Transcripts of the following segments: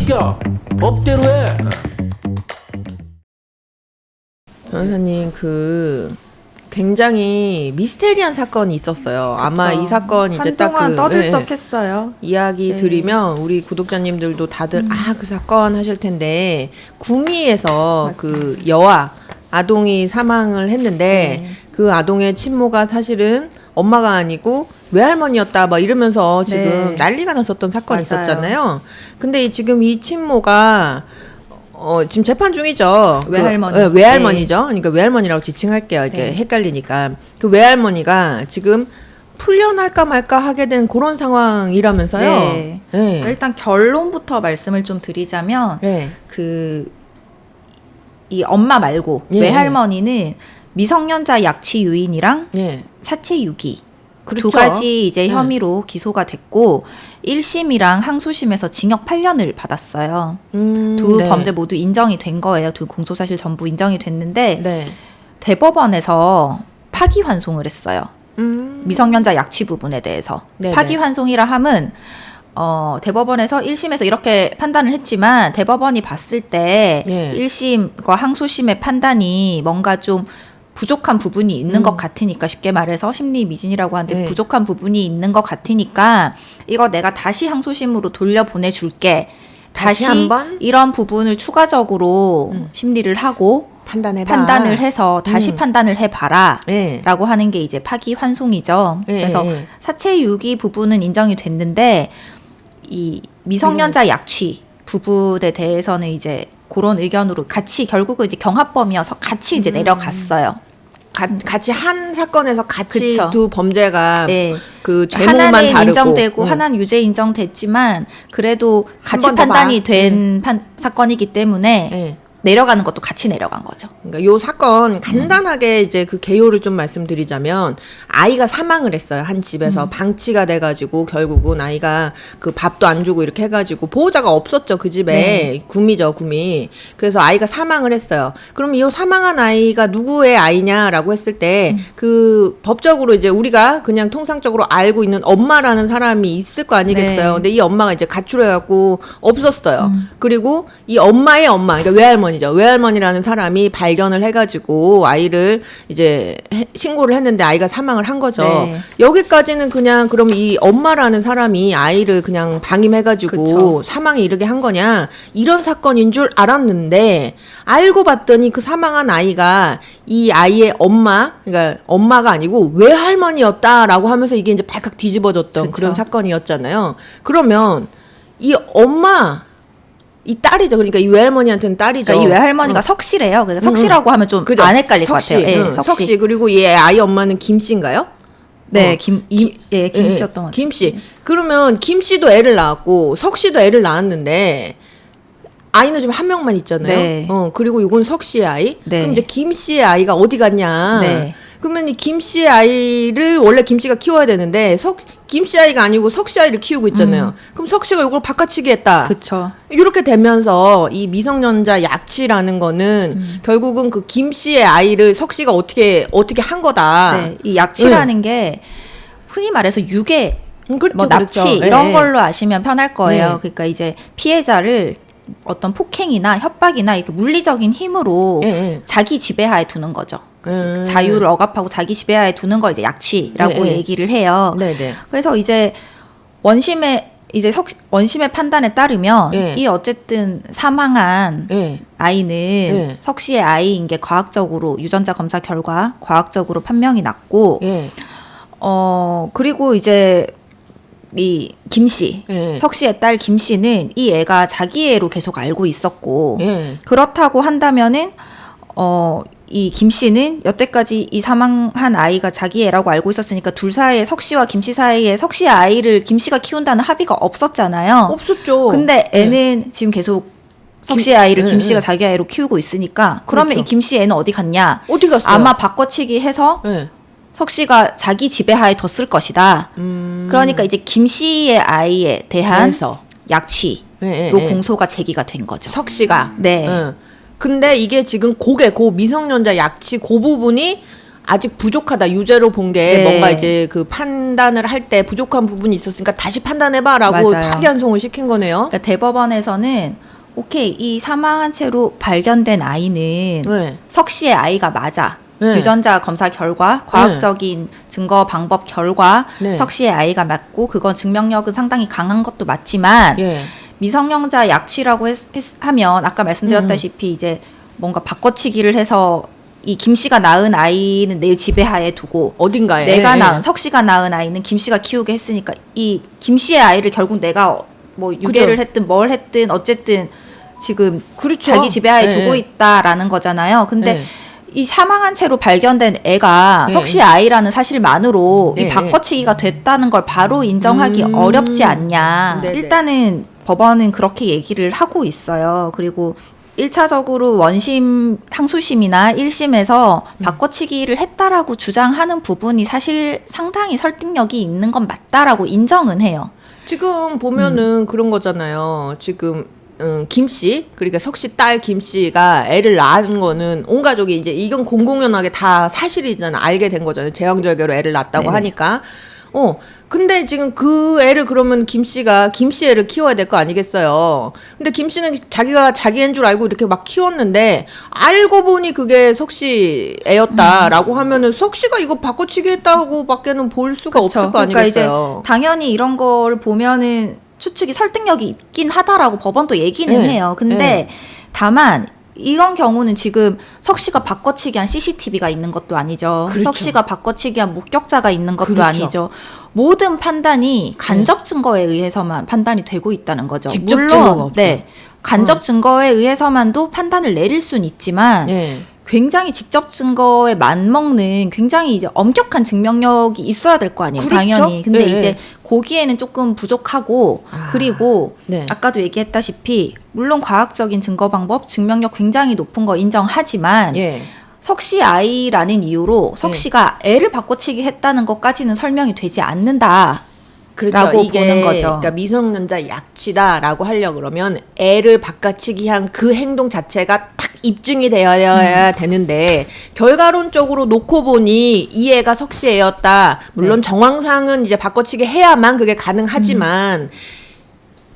시켜. 법대로 해. 변호사님, 굉장히 미스테리한 사건이 있었어요. 그쵸. 아마 이 사건 이제 딱 한동안 떠들썩했어요. 이야기 네. 드리면 우리 구독자님들도 다들 그 사건 하실 텐데, 구미에서 그 여아 아동이 사망을 했는데 그 아동의 친모가 사실은 엄마가 아니고 외할머니였다 막 이러면서 지금 난리가 났었던 사건이 있었잖아요. 근데 지금 이 친모가 지금 재판 중이죠. 외할머니. 외할머니죠. 그러니까 외할머니라고 지칭할게요. 이렇게 헷갈리니까. 그 외할머니가 지금 풀려날까 말까 하게 된 그런 상황이라면서요. 네. 일단 결론부터 말씀을 좀 드리자면, 이 엄마 말고 외할머니는 미성년자 약취 유인이랑 사체 유기. 그렇죠. 두 가지 이제 혐의로 기소가 됐고 1심이랑 항소심에서 징역 8년을 받았어요. 두 범죄 모두 인정이 된 거예요. 두 공소사실 전부 인정이 됐는데 대법원에서 파기환송을 했어요. 미성년자 약취 부분에 대해서. 파기환송이라 함은 대법원에서 1심에서 이렇게 판단을 했지만 대법원이 봤을 때 1심과 항소심의 판단이 뭔가 좀 부족한 부분이 있는 것 같으니까, 쉽게 말해서 심리 미진이라고 하는데 부족한 부분이 있는 것 같으니까 이거 내가 다시 항소심으로 돌려보내줄게. 다시 한번 이런 부분을 추가적으로 심리를 하고 판단을 해서 다시 판단을 해봐라 라고 하는 게 이제 파기환송이죠. 그래서 사체 유기 부분은 인정이 됐는데 이 미성년자 약취 부분에 대해서는 이제 그런 의견으로 같이 결국은 이제 경합범이어서 같이 이제 내려갔어요. 같이 한 사건에서 같이 그쵸. 두 범죄가 그 죄목만 하나는 다르고 인정되고 하나는 유죄 인정됐지만 그래도 같이 판단이 된 사건이기 때문에 내려가는 것도 같이 내려간 거죠. 그러니까 요 사건 간단하게 이제 그 개요를 좀 말씀드리자면, 아이가 사망을 했어요. 한 집에서 방치가 돼가지고 결국은 아이가 그 밥도 안 주고 이렇게 해가지고 보호자가 없었죠. 그 집에. 구미죠, 구미. 그래서 아이가 사망을 했어요. 그럼 이 사망한 아이가 누구의 아이냐라고 했을 때 그 법적으로 이제 우리가 그냥 통상적으로 알고 있는 엄마라는 사람이 있을 거 아니겠어요. 근데 이 엄마가 이제 가출해갖고 없었어요. 그리고 이 엄마의 엄마, 그러니까 외할머니라는 사람이 발견을 해가지고 아이를 이제 신고를 했는데 아이가 사망을 한 거죠. 여기까지는 그냥 그럼 이 엄마라는 사람이 아이를 그냥 방임해가지고 사망에 이르게 한 거냐, 이런 사건인 줄 알았는데 알고 봤더니 그 사망한 아이가 이 아이의 엄마, 그러니까 엄마가 아니고 외할머니였다라고 하면서 이게 이제 발칵 뒤집어졌던 그런 사건이었잖아요. 그러면 이 엄마, 이 딸이죠. 그러니까 이 외할머니한테는 딸이죠. 그러니까 이 외할머니가 석씨래요. 그러니까 석씨라고 하면 좀 안 헷갈릴 것 같아요. 석씨. 그리고 얘 아이 엄마는 김씨인가요? 네, 김씨였던 것 같아요. 김씨. 그러면 김씨도 애를 낳았고 석씨도 애를 낳았는데 아이는 지금 한 명만 있잖아요. 그리고 이건 석씨의 아이. 그럼 이제 김씨의 아이가 어디 갔냐? 그러면 이 김씨의 아이를 원래 김씨가 키워야 되는데 김씨 아이가 아니고 석씨 아이를 키우고 있잖아요. 그럼 석씨가 이걸 바꿔치기 했다. 그렇죠. 이렇게 되면서 이 미성년자 약취라는 거는 결국은 그 김씨의 아이를 석씨가 어떻게 한 거다. 이 약취라는 게 흔히 말해서 유괴, 뭐 납치 이런 걸로 아시면 편할 거예요. 그러니까 이제 피해자를 어떤 폭행이나 협박이나 이렇게 물리적인 힘으로 자기 지배하에 두는 거죠. 자유를 억압하고 자기 지배하에 두는 걸 이제 약취라고 얘기를 해요. 그래서 이제 원심의 판단에 따르면 이 어쨌든 사망한 아이는 석씨의 아이인 게 과학적으로 유전자 검사 결과 과학적으로 판명이 났고 그리고 이제 이 김씨, 석씨의 딸 김씨는 이 애가 자기 애로 계속 알고 있었고 그렇다고 한다면은 이 김씨는 여태까지 이 사망한 아이가 자기 애라고 알고 있었으니까 둘 사이에, 석씨와 김씨 사이에 석씨의 아이를 김씨가 키운다는 합의가 없었잖아요. 없었죠. 근데 애는 지금 계속 석씨의 아이를 김씨가 자기 아이로 키우고 있으니까 그러면 이 김씨 애는 어디 갔냐? 어디 갔어요? 아마 바꿔치기 해서 석씨가 자기 지배하에 뒀을 것이다. 그러니까 이제 김씨의 아이에 대한 약취로 공소가 제기가 된 거죠. 석씨가. 근데 이게 지금 고 미성년자 약취 그 부분이 아직 부족하다 유죄로 본 게 네. 뭔가 이제 그 판단을 할 때 부족한 부분이 있었으니까 다시 판단해봐라고 맞아요. 파기환송을 시킨 거네요. 그러니까 대법원에서는 오케이 이 사망한 채로 발견된 아이는 네. 석 씨의 아이가 맞아. 네. 유전자 검사 결과, 과학적인 증거 방법 결과 네. 석 씨의 아이가 맞고 그건 증명력은 상당히 강한 것도 맞지만 예. 미성년자 약취라고 하면 아까 말씀드렸다시피 이제 뭔가 바꿔치기를 해서 이 김 씨가 낳은 아이는 내 지배하에 두고 어딘가에 내가 예. 낳은 석 씨가 낳은 아이는 김 씨가 키우게 했으니까 이 김 씨의 아이를 결국 내가 뭐 유괴를 그죠. 했든 뭘 했든 어쨌든 지금 그렇죠. 자기 지배하에 예. 두고 있다라는 거잖아요. 근데 예. 이 사망한 채로 발견된 애가 예. 석 씨의 아이라는 사실만으로 예. 이 바꿔치기가 됐다는 걸 바로 인정하기 어렵지 않냐. 네네. 일단은 법원은 그렇게 얘기를 하고 있어요. 그리고 1차적으로 원심, 항소심이나 1심에서 바꿔치기를 했다라고 주장하는 부분이 사실 상당히 설득력이 있는 건 맞다라고 인정은 해요. 지금 보면은 그런 거잖아요. 지금 김 씨, 그러니까 석 씨 딸 김 씨가 애를 낳은 거는 온 가족이 이제 이건 공공연하게 다 사실이잖아. 알게 된 거잖아요. 제왕절개로 애를 낳았다고 네네. 하니까. 근데 지금 그 애를 그러면 김 씨가 김 씨 애를 키워야 될 거 아니겠어요. 근데 김 씨는 자기가 자기 애인 줄 알고 이렇게 막 키웠는데 알고 보니 그게 석 씨 애였다라고 하면은 석 씨가 이거 바꿔치기 했다고 밖에는 볼 수가 없을 거 그러니까 아니겠어요. 이제 당연히 이런 걸 보면은 추측이 설득력이 있긴 하다라고 법원도 얘기는 네. 해요. 근데 네. 다만 이런 경우는 지금 석 씨가 바꿔치기한 CCTV가 있는 것도 아니죠. 그렇죠. 석 씨가 바꿔치기한 목격자가 있는 것도 그렇죠. 아니죠. 모든 판단이 간접 증거에 의해서만 판단이 되고 있다는 거죠. 직접 물론 증거가 없죠. 네, 간접 증거에 의해서만도 판단을 내릴 수는 있지만 예. 굉장히 직접 증거에 맞먹는 굉장히 이제 엄격한 증명력이 있어야 될 거 아니에요. 그렇죠? 당연히. 근데 네. 이제 거기에는 조금 부족하고 그리고 네. 아까도 얘기했다시피 물론 과학적인 증거 방법, 증명력 굉장히 높은 거 인정하지만 예. 석 씨 아이라는 이유로 석 네. 씨가 애를 바꿔치기 했다는 것까지는 설명이 되지 않는다. 그렇죠. 라고 이게 보는 거죠. 그러니까 미성년자 약취다라고 하려고 그러면 애를 바꿔치기 한 그 행동 자체가 딱 입증이 되어야 되는데 결과론적으로 놓고 보니 이 애가 석 씨 애였다. 물론 네. 정황상은 이제 바꿔치기 해야만 그게 가능하지만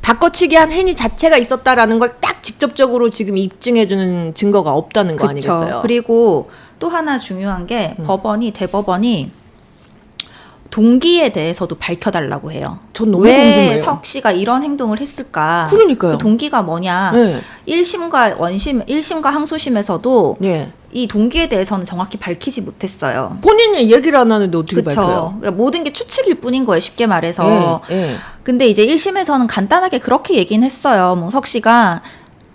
바꿔치기 한 행위 자체가 있었다라는 걸 딱 직접적으로 지금 입증해주는 증거가 없다는 거 그쵸. 아니겠어요? 그리고 또 하나 중요한 게 대법원이 동기에 대해서도 밝혀달라고 해요. 전 너무 왜 궁금해요. 석 씨가 이런 행동을 했을까? 그러니까요. 그 동기가 뭐냐? 네. 1심과 항소심에서도 예. 이 동기에 대해서는 정확히 밝히지 못했어요. 본인이 얘기를 안 하는데 어떻게 밝혀요? 그렇죠. 그러니까 모든 게 추측일 뿐인 거예요. 쉽게 말해서. 예. 근데 이제 1심에서는 간단하게 그렇게 얘기는 했어요. 뭐 석 씨가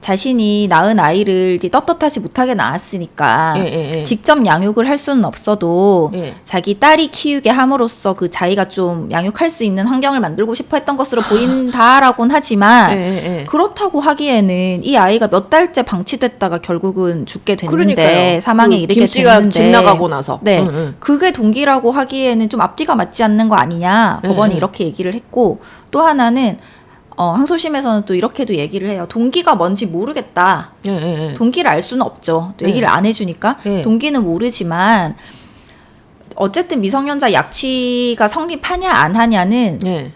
자신이 낳은 아이를 이제 떳떳하지 못하게 낳았으니까 예. 직접 양육을 할 수는 없어도 예. 자기 딸이 키우게 함으로써 그 자기가 좀 양육할 수 있는 환경을 만들고 싶어 했던 것으로 보인다라고는 하지만 예. 그렇다고 하기에는 이 아이가 몇 달째 방치됐다가 결국은 죽게 됐는데 그러니까요. 사망에 그 이르게 김씨가 됐는데 집 나가고 나서. 네, 응. 그게 동기라고 하기에는 좀 앞뒤가 맞지 않는 거 아니냐 법원이 네. 이렇게 얘기를 했고 또 하나는 항소심에서는 또 이렇게도 얘기를 해요. 동기가 뭔지 모르겠다. 예. 동기를 알 수는 없죠. 또 얘기를 안 해주니까 네. 동기는 모르지만 어쨌든 미성년자 약취가 성립하냐 안 하냐는 예.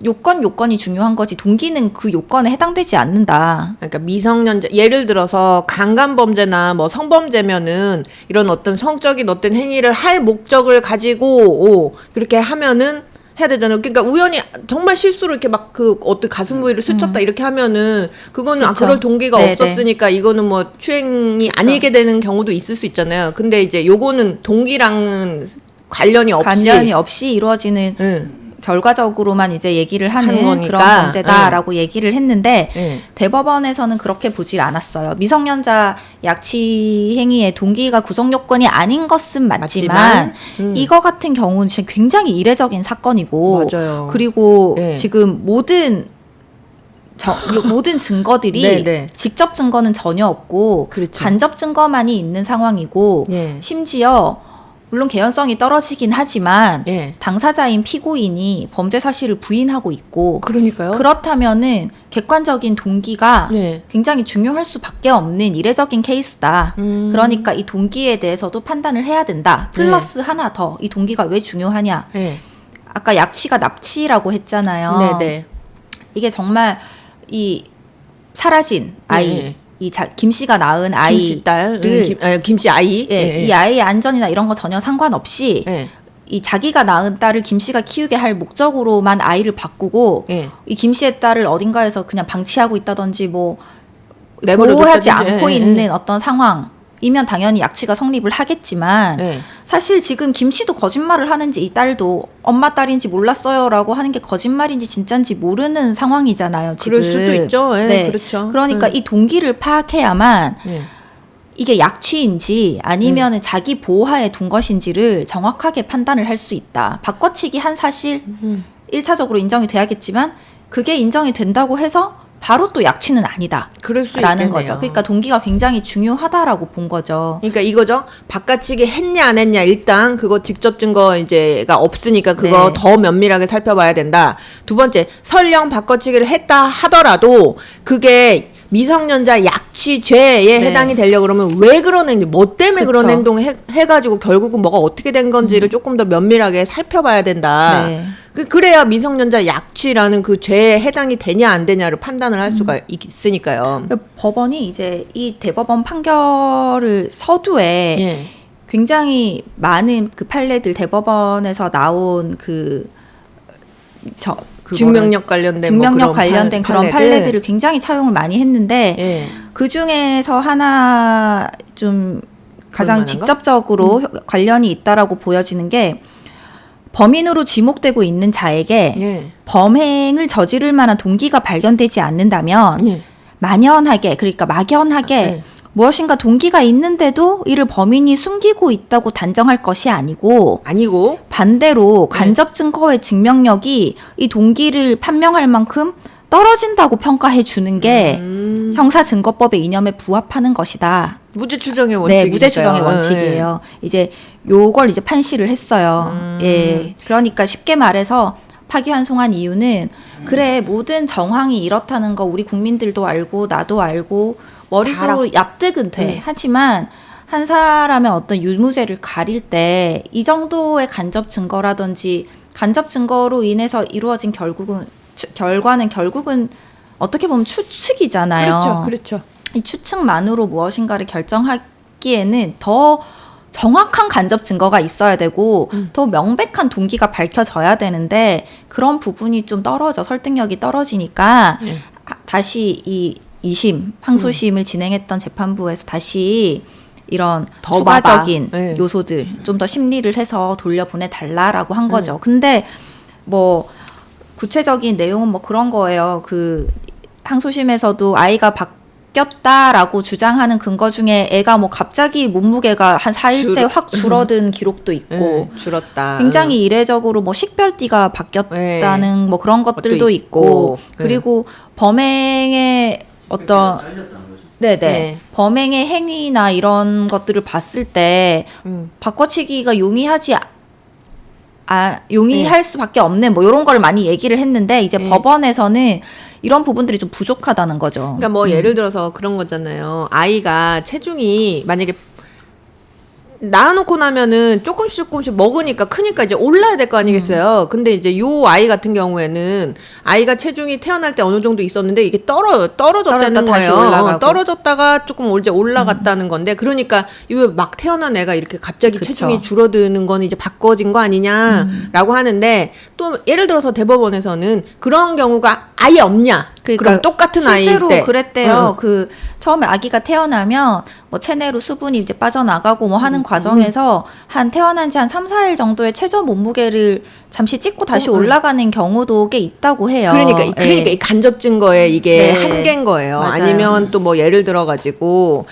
요건이 중요한 거지 동기는 그 요건에 해당되지 않는다. 그러니까 미성년자 예를 들어서 강간범죄나 뭐 성범죄면은 이런 어떤 성적인 어떤 행위를 할 목적을 가지고 그렇게 하면은 해야 되잖아요. 그러니까 우연히 정말 실수로 이렇게 막 그 어떤 가슴 부위를 스쳤다 이렇게 하면은 그거는 그쵸. 그럴 동기가 네네. 없었으니까 이거는 뭐 추행이 아니게 되는 경우도 있을 수 있잖아요. 근데 이제 요거는 동기랑은 관련이 없이 이루어지는 응. 결과적으로만 이제 얘기를 하는 거니까. 그런 문제다라고 얘기를 했는데 네. 대법원에서는 그렇게 보질 않았어요. 미성년자 약취 행위의 동기가 구성 요건이 아닌 것은 맞지만 이거 같은 경우는 진짜 굉장히 이례적인 사건이고 맞아요. 그리고 네. 지금 모든 증거들이 네네. 직접 증거는 전혀 없고 그렇죠. 간접 증거만이 있는 상황이고 네. 심지어 물론 개연성이 떨어지긴 하지만 예. 당사자인 피고인이 범죄 사실을 부인하고 있고 그러니까요. 그렇다면은 객관적인 동기가 네. 굉장히 중요할 수밖에 없는 이례적인 케이스다. 그러니까 이 동기에 대해서도 판단을 해야 된다. 플러스 하나 더 이 동기가 왜 중요하냐. 네. 아까 약취가 납치라고 했잖아요. 네네. 이게 정말 이 사라진 아이 네. 김 씨가 낳은 아이 김씨 딸, 김씨 아이. 예, 이 아이의 안전이나 이런 거 전혀 상관없이 예. 이 자기가 낳은 딸을 김 씨가 키우게 할 목적으로만 아이를 바꾸고 예. 이 김 씨의 딸을 어딘가에서 그냥 방치하고 있다든지 뭐 내버려 보호하지 뒀다든지. 않고 예, 있는 예. 어떤 상황이면 당연히 약취가 성립을 하겠지만 예. 사실 지금 김 씨도 거짓말을 하는지 이 딸도 엄마 딸인지 몰랐어요라고 하는 게 거짓말인지 진짠지 모르는 상황이잖아요. 지금. 그럴 수도 있죠. 예, 네. 그렇죠. 그러니까 이 동기를 파악해야만 예. 이게 약취인지 아니면 자기 보호하에 둔 것인지를 정확하게 판단을 할 수 있다. 바꿔치기 한 사실 1차적으로 인정이 돼야겠지만 그게 인정이 된다고 해서 바로 또 약취는 아니다. 그럴 수 라는 있겠네요. 거죠. 그러니까 동기가 굉장히 중요하다라고 본 거죠. 그러니까 이거죠. 바꿔치기 했냐 안 했냐 일단 그거 직접 증거 이제가 없으니까 그거 네. 더 면밀하게 살펴봐야 된다. 두 번째, 설령 바꿔치기를 했다 하더라도 그게 미성년자 약취죄에 네. 해당이 되려고 그러면 왜 그러는지, 뭐 때문에 그런 그쵸. 행동을 해가지고 결국은 뭐가 어떻게 된 건지를 조금 더 면밀하게 살펴봐야 된다. 네. 그래야 미성년자 약취라는 그 죄에 해당이 되냐 안 되냐를 판단을 할 수가 있으니까요. 법원이 이제 이 대법원 판결을 서두에 예. 굉장히 많은 그 판례들 대법원에서 나온 증명력 관련된 증명력 관련된 그런 판례들을 굉장히 차용을 많이 했는데 예. 그 중에서 하나 좀 가장 볼만한가? 직접적으로 관련이 있다라고 보여지는 게 범인으로 지목되고 있는 자에게 예. 범행을 저지를 만한 동기가 발견되지 않는다면 예. 만연하게 그러니까 막연하게 예. 무엇인가 동기가 있는데도 이를 범인이 숨기고 있다고 단정할 것이 아니고 반대로 간접 증거의 증명력이 이 동기를 판명할 만큼 떨어진다고 평가해 주는 게 형사증거법의 이념에 부합하는 것이다. 무죄 추정의 원칙이니까요. 네, 무죄 추정의 원칙이에요. 이제 요걸 이제 판시를 했어요. 예. 그러니까 쉽게 말해서 파기환송한 이유는 그래 모든 정황이 이렇다는 거 우리 국민들도 알고 나도 알고 머릿속으로 납득은 돼. 하지만 한 사람의 어떤 유무죄를 가릴 때 이 정도의 간접 증거라든지 간접 증거로 인해서 이루어진 결과는 결국은 어떻게 보면 추측이잖아요. 그렇죠. 이 추측만으로 무엇인가를 결정하기에는 더 정확한 간접 증거가 있어야 되고 더 명백한 동기가 밝혀져야 되는데 그런 부분이 좀 설득력이 떨어지니까 다시 이 2심 항소심을 진행했던 재판부에서 다시 이런 더 추가적인 네. 요소들 좀 더 심리를 해서 돌려보내달라고 한 거죠. 근데 뭐 구체적인 내용은 뭐 그런 거예요. 그 항소심에서도 아이가 바뀌었다라고 주장하는 근거 중에 애가 뭐 갑자기 몸무게가 한 4일째 확 줄어든 기록도 있고 줄었다. 굉장히 이례적으로 뭐 식별띠가 바뀌었다는 뭐 그런 것들도 있고 그리고 범행의 어떤 네네 범행의 행위나 이런 것들을 봤을 때 바꿔치기가 용이할 수밖에 없는 뭐 이런 걸 많이 얘기를 했는데 이제 법원에서는 이런 부분들이 좀 부족하다는 거죠. 그러니까 뭐 예를 들어서 그런 거잖아요. 아이가 체중이 만약에 낳아놓고 나면은 조금씩 먹으니까 크니까 이제 올라야 될 거 아니겠어요. 근데 이제 요 아이 같은 경우에는 아이가 체중이 태어날 때 어느 정도 있었는데 이게 떨어졌다는 다시 거예요. 올라가고. 떨어졌다가 조금 이제 올라갔다는 건데 그러니까 이거 막 태어난 애가 이렇게 갑자기 그쵸. 체중이 줄어드는 건 이제 바꿔진 거 아니냐라고 하는데 또 예를 들어서 대법원에서는 그런 경우가 아예 없냐? 그러니까 그럼 똑같은 아이일 때 실제로 그랬대요. 그 처음에 아기가 태어나면 뭐 체내로 수분이 이제 빠져나가고 뭐 하는 과정에서 한 태어난 지 한 3, 4일 정도의 최저 몸무게를 잠시 찍고 다시 올라가는 경우도 꽤 있다고 해요. 그러니까 이 간접 증거에 이게 네. 한계인 거예요. 맞아요. 아니면 또 뭐 예를 들어 가지고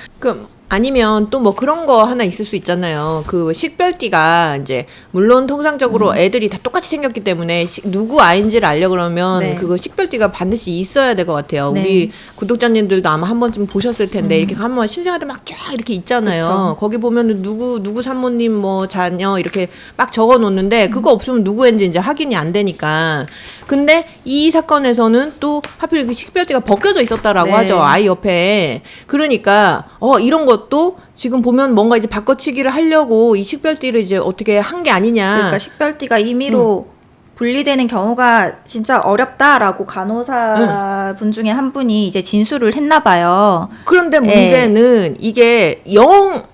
아니면 또 뭐 그런 거 하나 있을 수 있잖아요. 그 식별띠가 이제 물론 통상적으로 애들이 다 똑같이 생겼기 때문에 누구 아이인지를 알려 그러면 네. 그거 식별띠가 반드시 있어야 될 것 같아요. 네. 우리 구독자님들도 아마 한 번쯤 보셨을 텐데 이렇게 가면 신생아들 막 쫙 이렇게 있잖아요. 그쵸. 거기 보면은 누구 산모님 뭐 자녀 이렇게 막 적어 놓는데 그거 없으면 누구인지 이제 확인이 안 되니까. 근데 이 사건에서는 또 하필 그 식별띠가 벗겨져 있었다라고 네. 하죠. 아이 옆에. 그러니까 이런 것도 지금 보면 뭔가 이제 바꿔치기를 하려고 이 식별띠를 이제 어떻게 한 게 아니냐. 그러니까 식별띠가 임의로 분리되는 경우가 진짜 어렵다라고 간호사 분 중에 한 분이 이제 진술을 했나 봐요. 그런데 문제는 이게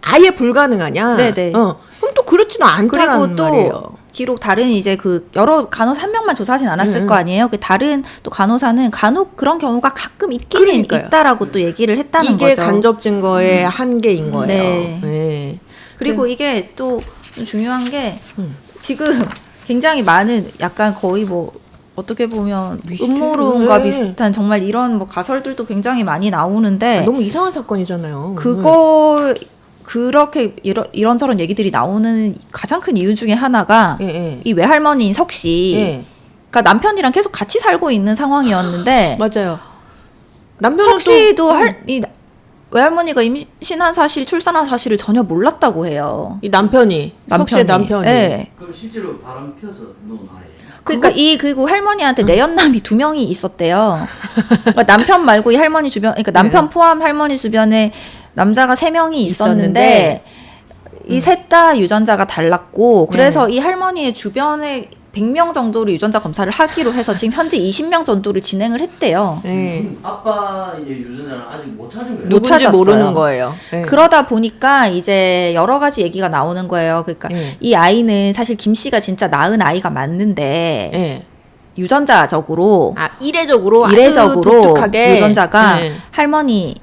아예 불가능하냐? 네네. 그럼 또 그렇지는 않다는 그리고 또 말이에요. 기록 다른 이제 그 여러 간호사 한 명만 조사하진 않았을 거 아니에요. 그 다른 또 간호사는 간혹 그런 경우가 가끔 있기는 그러니까요. 있다라고 또 얘기를 했다는 이게 거죠. 간접 증거의 한계인 거예요. 네. 네. 그리고 이게 또 중요한 게 지금 굉장히 많은 약간 거의 뭐 어떻게 보면 음모론과 네. 비슷한 정말 이런 뭐 가설들도 굉장히 많이 나오는데 너무 이상한 사건이잖아요. 그거 그렇게 이런저런 얘기들이 나오는 가장 큰 이유 중에 하나가 이 외할머니인 석씨 그러니까 남편이랑 계속 같이 살고 있는 상황이었는데 맞아요. 남편은 석씨도 이 외할머니가 임신한 사실, 출산한 사실을 전혀 몰랐다고 해요. 이 남편이. 석씨의 남편이. 네. 그럼 실제로 바람 펴서 놓은 아이예요? 그러니까 그리고 할머니한테 내연남이 2명이 있었대요. 그러니까 남편 말고 이 할머니 주변, 그러니까 남편 포함 할머니 주변에 남자가 3명이 있었는데 이 셋 다 유전자가 달랐고 그래서 이 할머니의 주변에 100명 정도로 유전자 검사를 하기로 해서 지금 현재 20명 정도를 진행을 했대요. 아빠의 유전자는 아직 못 찾은 거예요? 누군지 찾았어요. 모르는 거예요. 그러다 보니까 이제 여러 가지 얘기가 나오는 거예요. 그러니까 이 아이는 사실 김 씨가 진짜 낳은 아이가 맞는데 유전자적으로 이례적으로 독특하게 유전자가 할머니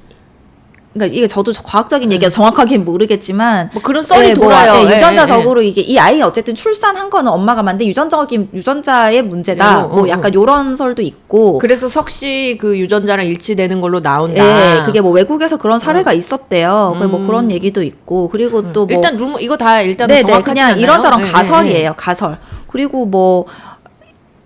그러니까 이게 저도 과학적인 얘기가 정확하게는 모르겠지만 뭐 그런 썰이 돌아요. 유전자적으로 이게 이 아이 어쨌든 출산한 거는 엄마가 맞는데 유전자의 문제다. 뭐 약간 요런 설도 있고. 그래서 석씨 그 유전자랑 일치되는 걸로 나온다. 네, 그게 뭐 외국에서 그런 사례가 있었대요. 뭐 그런 얘기도 있고. 그리고 또 뭐 일단 루머 이거 다 일단 정확하지 그냥 않나요? 이런저런 가설이에요. 가설. 그리고 뭐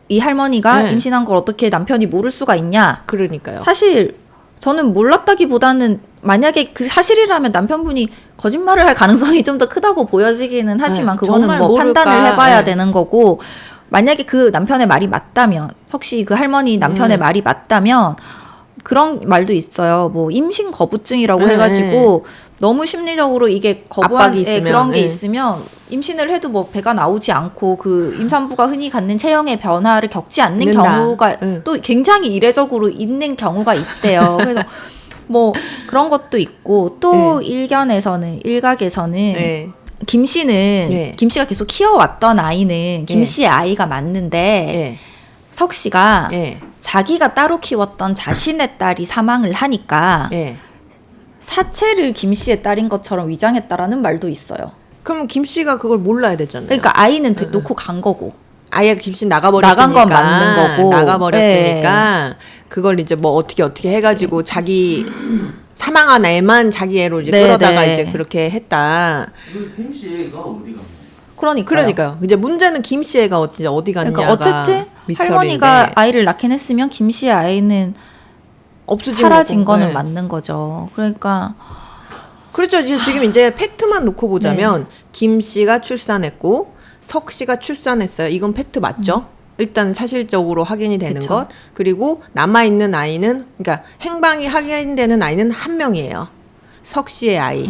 이 할머니가 임신한 걸 어떻게 남편이 모를 수가 있냐? 그러니까요. 사실 저는 몰랐다기보다는 만약에 그 사실이라면 남편분이 거짓말을 할 가능성이 좀 더 크다고 보여지기는 하지만 그거는 뭐 모를까? 판단을 해봐야 되는 거고 만약에 그 남편의 말이 맞다면 혹시 그 할머니 남편의 말이 맞다면 그런 말도 있어요. 뭐 임신 거부증이라고 해가지고 너무 심리적으로 이게 거부한 그런 게 있으면 임신을 해도 뭐 배가 나오지 않고 그 임산부가 흔히 갖는 체형의 변화를 겪지 않는 경우가 또 굉장히 이례적으로 있는 경우가 있대요. 그래서 뭐 그런 것도 있고 또 일각에서는 김 씨는 김 씨가 계속 키워왔던 아이는 김 씨의 아이가 맞는데 석 씨가 자기가 따로 키웠던 자신의 딸이 사망을 하니까 사체를 김 씨의 딸인 것처럼 위장했다라는 말도 있어요. 그럼 김 씨가 그걸 몰라야 되잖아요. 그러니까 아이는 놓고 간 거고. 아예 김씨 나가버렸으니까. 나간 건 맞는 거고. 나가버렸으니까 그걸 이제 뭐 어떻게 해가지고 자기 사망한 애만 자기 애로 이제 끌어다가 이제 그렇게 했다. 김 씨 애가 어디 갔나요? 그러니까요. 이제 문제는 김 씨 애가 어디 갔냐가 그러니까 어쨌든 미스터리인데. 할머니가 아이를 낳긴 했으면 김 씨의 아이는 사라진 거는 맞는 거죠. 그러니까 그렇죠. 지금 이제 팩트만 놓고 보자면 김 씨가 출산했고 석 씨가 출산했어요. 이건 팩트 맞죠? 일단 사실적으로 확인이 되는 것. 그리고 남아있는 아이는 그러니까 행방이 확인되는 아이는 한 명이에요. 석 씨의 아이.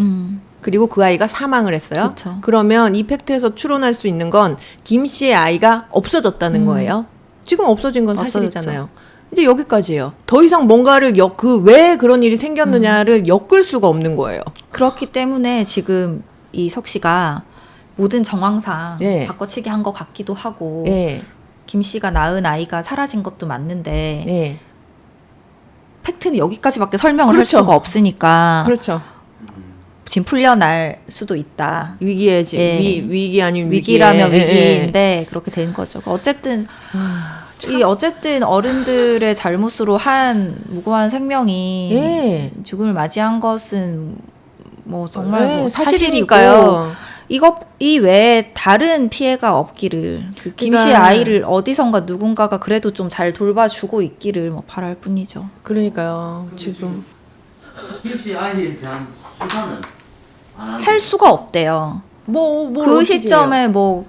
그리고 그 아이가 사망을 했어요. 그쵸. 그러면 이 팩트에서 추론할 수 있는 건 김 씨의 아이가 없어졌다는 거예요. 지금 없어진 건 사실이잖아요. 이제 여기까지예요. 더 이상 뭔가를 왜 그런 일이 생겼느냐를 엮을 수가 없는 거예요. 그렇기 때문에 지금 이 석 씨가 모든 정황상 바꿔치기 한 것 같기도 하고 김 씨가 낳은 아이가 사라진 것도 맞는데 팩트는 여기까지밖에 설명을 할 수가 없으니까 그렇죠. 지금 풀려날 수도 있다. 위기에 위기 아닌 위기라면 위기인데 그렇게 된 거죠. 어쨌든 어쨌든 어른들의 잘못으로 한 무고한 생명이 죽음을 맞이한 것은 뭐 정말 네, 뭐 사실이니까요. 이 외에 다른 피해가 없기를 그 김씨 그러니까, 아이를 어디선가 누군가가 그래도 좀 잘 돌봐주고 있기를 뭐 바랄 뿐이죠. 그러니까요. 지금 김씨 아이에 대한 수사는 안 하는 할 수가 없대요. 뭐 그 어떻게 시점에 해요? 뭐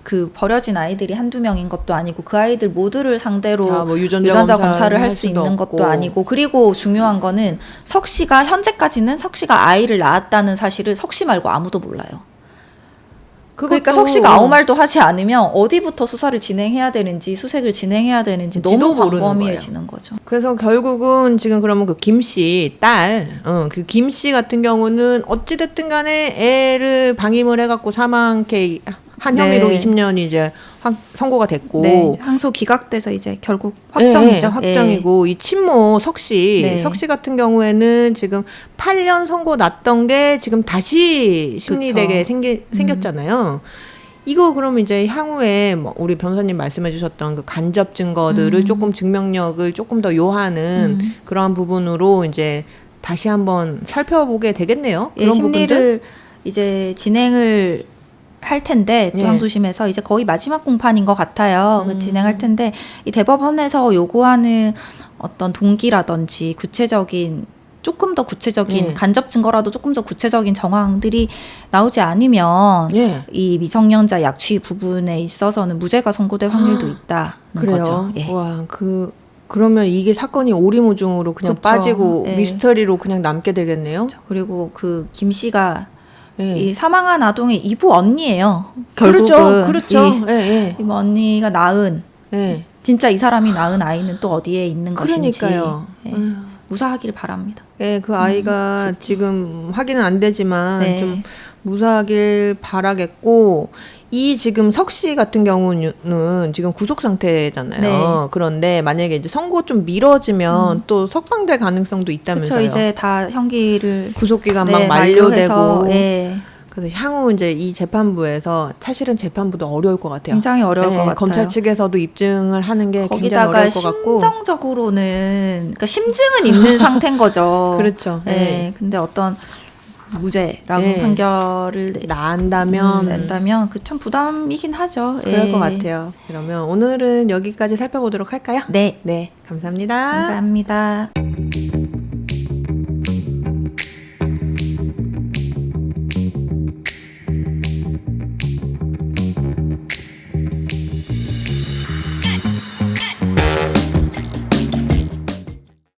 그 버려진 아이들이 한두 명인 것도 아니고 그 아이들 모두를 상대로 다 뭐 유전자 검사를 할 할 수 수도 있는 없고. 것도 아니고 그리고 중요한 거는 석 씨가 현재까지는 석 씨가 아이를 낳았다는 사실을 석 씨 말고 아무도 몰라요. 그러니까 석 씨가 아무 말도 하지 않으면 어디부터 수사를 진행해야 되는지 수색을 진행해야 되는지 지도 너무 모르는 광범위해지는 거죠. 그래서 결국은 지금 그러면 그 김씨 딸, 그 김씨 같은 경우는 어찌됐든 간에 애를 방임을 해갖고 사망케 한 혐의로 네. 20년이 이제 선고가 됐고. 네, 이제 항소 기각돼서 이제 결국 확정이죠. 네, 확정이고 이 친모 석씨 네. 석씨 같은 경우에는 지금 8년 선고 났던 게 지금 다시 심리되게 생겼잖아요. 이거 그러면 이제 향후에 뭐 우리 변호사님 말씀해주셨던 그 간접 증거들을 조금 증명력을 조금 더 요하는 그러한 부분으로 이제 다시 한번 살펴보게 되겠네요. 예, 그런 심리를 부분들. 이제 진행을 할 텐데 또 예. 항소심에서 이제 거의 마지막 공판인 것 같아요. 그 진행할 텐데 이 대법원에서 요구하는 어떤 동기라든지 조금 더 구체적인 예. 간접 증거라도 조금 더 구체적인 정황들이 나오지 않으면 예. 이 미성년자 약취 부분에 있어서는 무죄가 선고될 확률도 있다는 그래요. 거죠. 예. 와, 그러면 이게 사건이 오리무중으로 그냥 그쵸. 빠지고 예. 미스터리로 그냥 남게 되겠네요. 그리고 그 김 씨가 예. 이 사망한 아동의 이부 언니예요. 결국은 그렇죠. 이 예, 이 언니가 낳은 예. 진짜 이 사람이 낳은 아이는 또 어디에 있는 것인지 그러니까요. 예, 무사하길 바랍니다. 예, 그 아이가 지금 확인은 안 되지만 네. 좀 무사하길 바라겠고 이 지금 석씨 같은 경우는 지금 구속 상태잖아요. 네. 그런데 만약에 이제 선고 좀 미뤄지면 또 석방될 가능성도 그렇죠. 있다면서요. 이제 다 형기를 구속 기간 네, 막 만료해서, 만료되고. 예, 그래서 향후 이제 이 재판부에서 사실은 재판부도 어려울 것 같아요. 굉장히 어려울 것 같아요. 검찰 측에서도 입증을 하는 게 굉장히 거기다가 어려울 것 같고. 심정적으로는 그러니까 심증은 있는 상태인 거죠. 그렇죠. 예. 예. 근데 어떤 무죄라고 예. 판결을 난다면 낸다면 그 참 부담이긴 하죠. 그럴 예. 것 같아요. 그러면 오늘은 여기까지 살펴보도록 할까요? 네. 네, 감사합니다. 감사합니다.